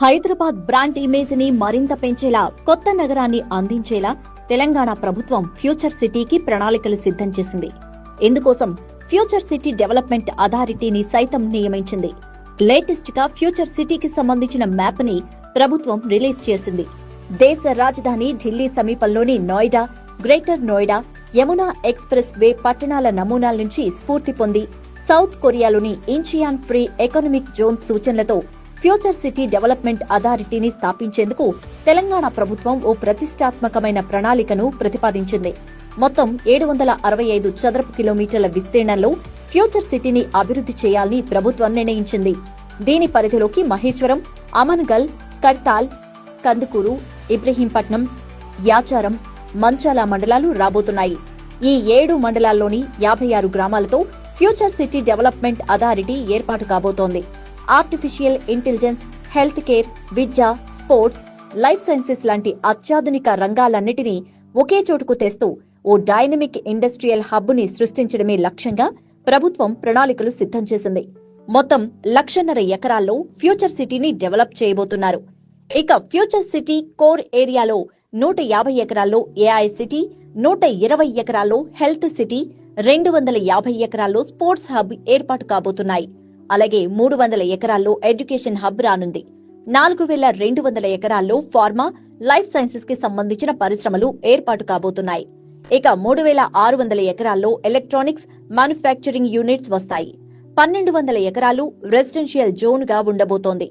Hyderabad brand image ని మరింత పెంచేలా, కొత్త నగరాన్ని అందించేలా తెలంగాణ ప్రభుత్వం ఫ్యూచర్ సిటీకి ప్రణాళికలు సిద్ధం చేసింది. ఇందుకోసం ఫ్యూచర్ సిటీ డెవలప్మెంట్ అథారిటీని సైతం నియమించింది. లేటెస్ట్ గా ఫ్యూచర్ సిటీకి సంబంధించిన మ్యాప్ ని ప్రభుత్వం రిలీజ్ చేసింది. దేశ రాజధాని ఢిల్లీ సమీపంలోని Noida, greater Noida, Yamuna expressway పట్టణాల నమూనాల నుంచి స్ఫూర్తి పొంది సౌత్ కొరియాలోని ఇంచియాన్ ఫ్రీ ఎకనామిక్ జోన్ సూచనలతో ఫ్యూచర్ సిటీ డెవలప్మెంట్ అథారిటీని స్థాపించేందుకు తెలంగాణ ప్రభుత్వం ఓ ప్రతిష్టాత్మకమైన ప్రణాళికను ప్రతిపాదించింది. మొత్తం 765 చదరపు కిలోమీటర్ల విస్తీర్ణంలో ఫ్యూచర్ సిటీని అభివృద్ధి చేయాలని ప్రభుత్వం నిర్ణయించింది. దీని పరిధిలోకి మహేశ్వరం, అమన్గల్, కడ్తాల్, కందుకూరు, ఇబ్రహీంపట్నం, యాచారం, మంచాల మండలాలు రాబోతున్నాయి. ఈ 7 మండలాల్లోని 56 గ్రామాలతో ఫ్యూచర్ సిటీ డెవలప్మెంట్ అథారిటీ ఏర్పాటు కాబోతోంది. ఆర్టిఫిషియల్ ఇంటెలిజెన్స్, హెల్త్ కేర్, విద్య, స్పోర్ట్స్, లైఫ్ సైన్సెస్ లాంటి అత్యాధునిక రంగాలన్నిటినీ ఒకే చోటుకు తెస్తూ ఓ డైనమిక్ ఇండస్ట్రియల్ హబ్ ని సృష్టించడమే లక్ష్యంగా ప్రభుత్వం ప్రణాళికలు సిద్ధం చేసింది. మొత్తం 1.5 ఎకరాల్లో ఫ్యూచర్ సిటీని డెవలప్ చేయబోతున్నారు. ఇక ఫ్యూచర్ సిటీ కోర్ ఏరియాలో 150 ఎకరాల్లో ఏఐ సిటీ, 120 ఎకరాల్లో హెల్త్ సిటీ, 250 ఎకరాల్లో స్పోర్ట్స్ హబ్ ఏర్పాటు కాబోతున్నాయి. అలాగే 300 ఎకరాల్లో ఎడ్యుకేషన్ హబ్ రానుంది. 4200 ఎకరాల్లో ఫార్మా, లైఫ్ సైన్సెస్ కి సంబంధించిన పరిశ్రమలు ఏర్పాటు కాబోతున్నాయి. ఇక 3600 ఎకరాల్లో ఎలక్ట్రానిక్స్, మ్యానుఫ్యాక్చరింగ్ యూనిట్స్ వస్తాయి. 1200 ఎకరాలు రెసిడెన్షియల్ జోన్ గా ఉండబోతోంది.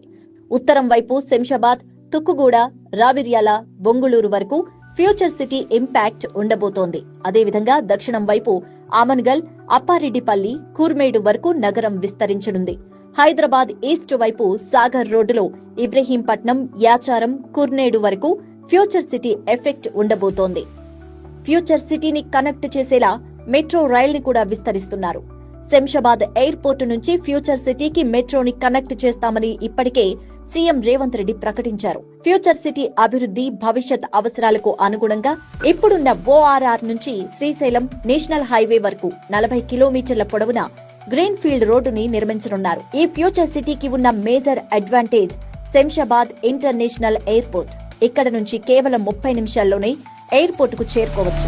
ఉత్తరం వైపు శంషాబాద్, తుక్కుగూడ, రావిర్యాల, బొంగుళూరు వరకు ఫ్యూచర్ సిటీ ఇంపాక్ట్ ఉండబోతోంది. అదేవిధంగా దక్షిణం వైపు ఆమన్గల్, అప్పారెడ్డిపల్లి, కూర్మేడు వరకు నగరం విస్తరించనుంది. హైదరాబాద్ ఈస్ట్ వైపు సాగర్ రోడ్డులో ఇబ్రహీంపట్నం, యాచారం, కుర్నేడు వరకు ఫ్యూచర్ సిటీ ఎఫెక్ట్ ఉండబోతోంది. ఫ్యూచర్ సిటీని కనెక్ట్ చేసేలా మెట్రో రైల్ ని కూడా విస్తరిస్తున్నారు. శంషాబాద్ ఎయిర్పోర్టు నుంచి ఫ్యూచర్ సిటీకి మెట్రోని కనెక్ట్ చేస్తామని ఇప్పటికే సీఎం రేవంత్ రెడ్డి ప్రకటించారు. ఫ్యూచర్ సిటీ అభివృద్ధి భవిష్యత్ అవసరాలకు అనుగుణంగా ఇప్పుడున్న ఓఆర్ఆర్ నుంచి శ్రీశైలం నేషనల్ హైవే వరకు 40 కిలోమీటర్ల పొడవున గ్రీన్ ఫీల్డ్ రోడ్డుని నిర్మించనున్నారు. ఈ ఫ్యూచర్ సిటీకి ఉన్న major advantage Shamshabad international airport. ఇక్కడ నుంచి కేవలం 30 నిమిషాల్లోనే ఎయిర్పోర్ట్ కు చేరుకోవచ్చు.